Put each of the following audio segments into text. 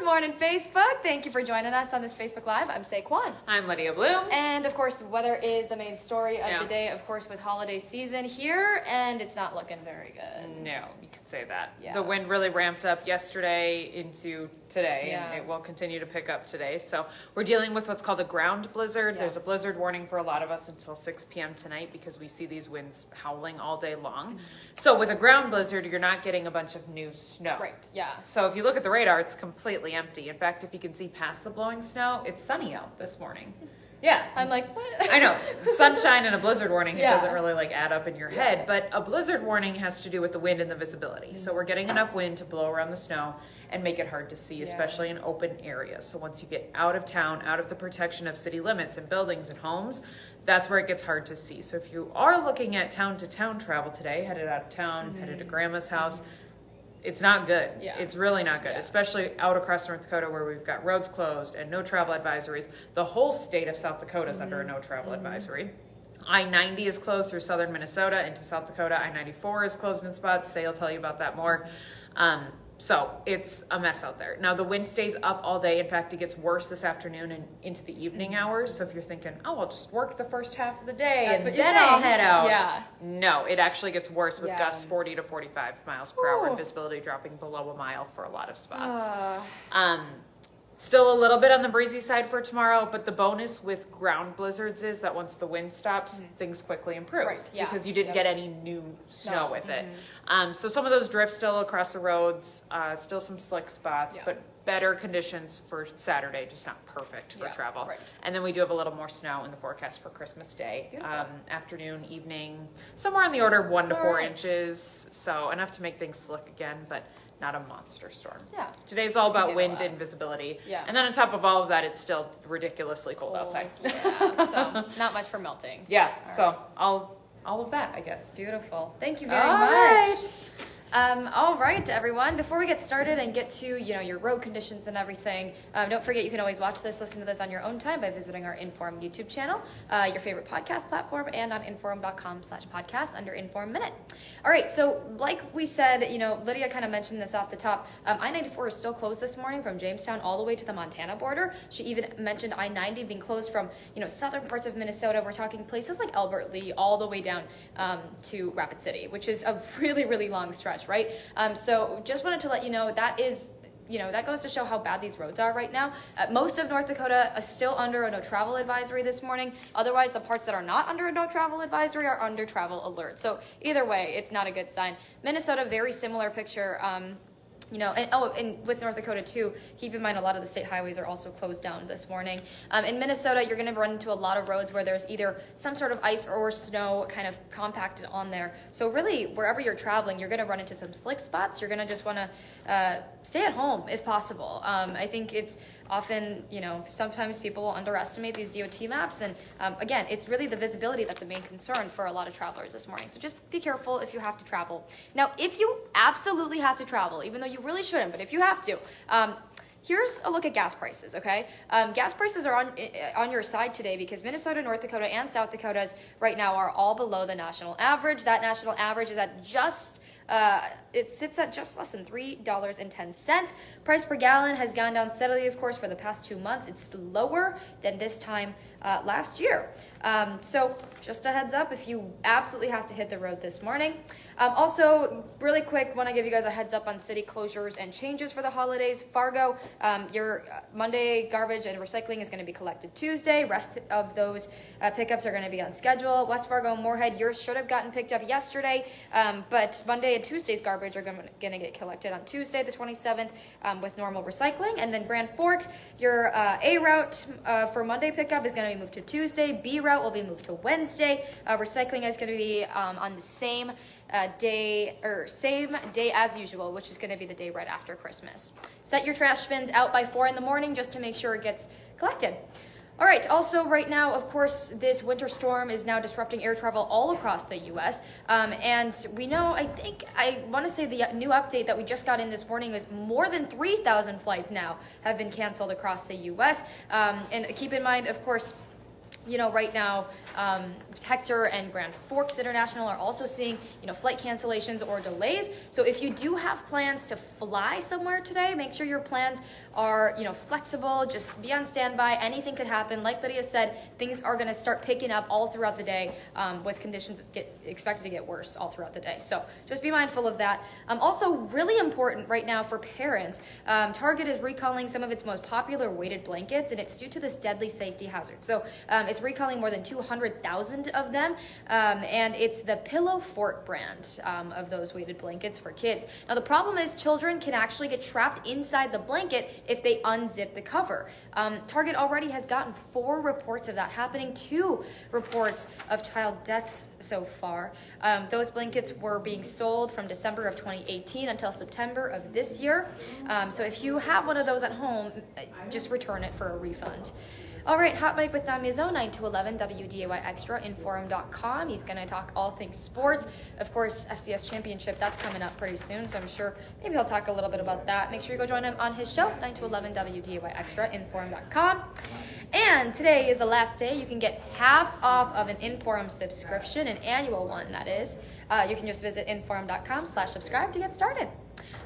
Good morning, Facebook. Thank you for joining us on this Facebook Live. I'm Saquon. I'm Lydia Bloom. And of course, the weather is the main story of the day, of course, with holiday season here, and it's not looking very good. No, you could say that. Yeah. The wind really ramped up yesterday into today, and it will continue to pick up today. So we're dealing with what's called a ground blizzard. There's a blizzard warning for a lot of us until 6 p.m. tonight because we see these winds howling all day long. So with a ground blizzard, you're not getting a bunch of new snow. Right, yeah. So if you look at the radar, it's completely empty. In fact, if you can see past the blowing snow, it's sunny out this morning. Yeah. I'm like, what? I know. Sunshine and a blizzard warning, it doesn't really like add up in your head, but a blizzard warning has to do with the wind and the visibility. So we're getting enough wind to blow around the snow and make it hard to see, especially in open areas. So once you get out of town, out of the protection of city limits and buildings and homes, that's where it gets hard to see. So if you are looking at town-to-town travel today, headed out of town, headed to grandma's house, it's not good. Yeah. It's really not good, especially out across North Dakota where we've got roads closed and no travel advisories. The whole state of South Dakota is under a no travel advisory. I-90 is closed through southern Minnesota into South Dakota. I-94 is closed in spots. Say, I'll tell you about that more. So it's a mess out there. Now the wind stays up all day. In fact, it gets worse this afternoon and into the evening hours. So if you're thinking, oh, I'll just work the first half of the day and then I'll head out. Yeah. No, it actually gets worse with gusts 40 to 45 miles per hour and visibility dropping below a mile for a lot of spots. Still a little bit on the breezy side for tomorrow, but the bonus with ground blizzards is that once the wind stops, things quickly improve. Right, yeah. Because you didn't get any new snow with it. So some of those drifts still across the roads, still some slick spots, but better conditions for Saturday, just not perfect for travel. Right. And then we do have a little more snow in the forecast for Christmas Day. Afternoon, evening, somewhere on the order of 1 to 4 inches. So enough to make things slick again, but not a monster storm. Yeah. Today's all about wind and visibility. Yeah. And then on top of all of that, it's still ridiculously cold outside. Yeah, so not much for melting. Yeah, so all of that, I guess. Beautiful. Thank you very much. All right, everyone. Before we get started and get to your road conditions and everything, don't forget you can always watch this, listen to this on your own time by visiting our Inform YouTube channel, your favorite podcast platform, and on inform.com/podcast under Inform Minute. All right, so like we said, Lydia kind of mentioned this off the top. I-94 is still closed this morning from Jamestown all the way to the Montana border. She even mentioned I-90 being closed from southern parts of Minnesota. We're talking places like Albert Lea all the way down to Rapid City, which is a really, really long stretch. Right? So just wanted to let you know that is, that goes to show how bad these roads are right now. Most of North Dakota is still under a no travel advisory this morning. Otherwise, the parts that are not under a no travel advisory are under travel alert. So either way, it's not a good sign. Minnesota, very similar picture. And with North Dakota too, keep in mind a lot of the state highways are also closed down this morning. In Minnesota, you're going to run into a lot of roads where there's either some sort of ice or snow kind of compacted on there. So really, wherever you're traveling, you're going to run into some slick spots. You're going to just want to stay at home if possible. I think it's often, sometimes people will underestimate these DOT maps. And again, it's really the visibility that's a main concern for a lot of travelers this morning. So just be careful if you have to travel. Now, if you absolutely have to travel, even though you really shouldn't, but if you have to, here's a look at gas prices, okay? Gas prices are on your side today because Minnesota, North Dakota, and South Dakota's right now are all below the national average. That national average is at it sits at just less than $3.10. Price per gallon has gone down steadily, of course, for the past 2 months. It's lower than this time last year. So just a heads up if you absolutely have to hit the road this morning. Also, really quick, want to give you guys a heads up on city closures and changes for the holidays. Fargo, your Monday garbage and recycling is going to be collected Tuesday. Rest of those pickups are going to be on schedule. West Fargo and Moorhead, yours should have gotten picked up yesterday, but Monday and Tuesday's garbage are going to get collected on Tuesday, the 27th, with normal recycling. And then Grand Forks, your A route for Monday pickup is going to be moved to Tuesday. B route will be moved to Wednesday. Recycling is going to be on the same day as usual, which is going to be the day right after Christmas. Set your trash bins out by 4 in the morning just to make sure it gets collected. All right, also right now, of course, this winter storm is now disrupting air travel all across the U.S. And we know, I want to say the new update that we just got in this morning is more than 3,000 flights now have been canceled across the U.S. And keep in mind, of course, Right now, Hector and Grand Forks International are also seeing, flight cancellations or delays. So if you do have plans to fly somewhere today, make sure your plans are, flexible. Just be on standby. Anything could happen. Like Lydia said, things are going to start picking up all throughout the day, with conditions expected to get worse all throughout the day. So just be mindful of that. Also, really important right now for parents, Target is recalling some of its most popular weighted blankets, and it's due to this deadly safety hazard. So it's recalling more than 200,000 of them, and it's the Pillow Fort brand of those weighted blankets for kids. Now the problem is children can actually get trapped inside the blanket if they unzip the cover. Target already has gotten 4 reports of that happening, 2 reports of child deaths so far. Those blankets were being sold from December of 2018 until September of this year. So if you have one of those at home, just return it for a refund. All right, Hot Mic with Don Mizzo, 9 to 11, WDAY Extra, Inforum.com. He's going to talk all things sports. Of course, FCS Championship, that's coming up pretty soon, so I'm sure maybe he'll talk a little bit about that. Make sure you go join him on his show, 9 to 11, WDAY Extra, Inforum.com. And today is the last day you can get half off of an Inforum subscription, an annual one, that is. You can just visit Inforum.com/subscribe to get started.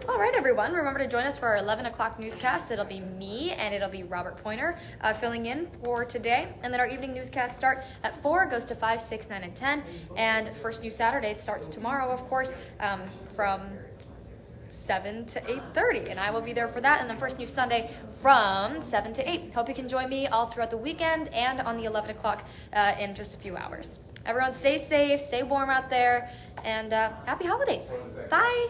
All right, everyone. Remember to join us for our 11 o'clock newscast. It'll be me and it'll be Robert Pointer filling in for today. And then our evening newscasts start at 4, goes to 5, 6, 9, and 10. And First News Saturday starts tomorrow, of course, from 7 to 8:30. And I will be there for that. And then First News Sunday from 7 to 8. Hope you can join me all throughout the weekend and on the 11 o'clock in just a few hours. Everyone stay safe, stay warm out there, and happy holidays. Bye.